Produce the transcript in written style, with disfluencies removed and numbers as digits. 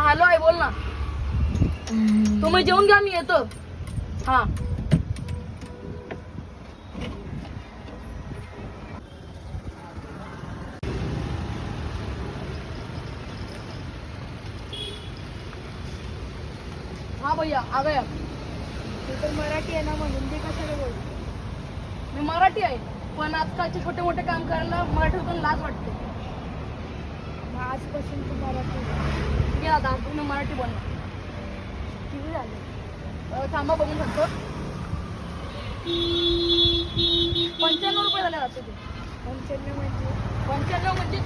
Hello आहे, बोल ना. तुम्ही जेवून घ्या, मी येतो. हा. हाँ भैया आ गया. तू तर मराठी आहे ना, मग हिंदी कशाला बोलतो? मी मराठी आहे, पण आजकालचे छोटे मोठे काम करायला मराठीतून लाज वाटते. मग आजपासून तू मराठी ठीक आहे आता तुम्ही मराठी बोलणार. किती झाले? थांबा बघून शकतो. 95 रुपये झाले आता ते. 95 म्हणजे 95 म्हणजे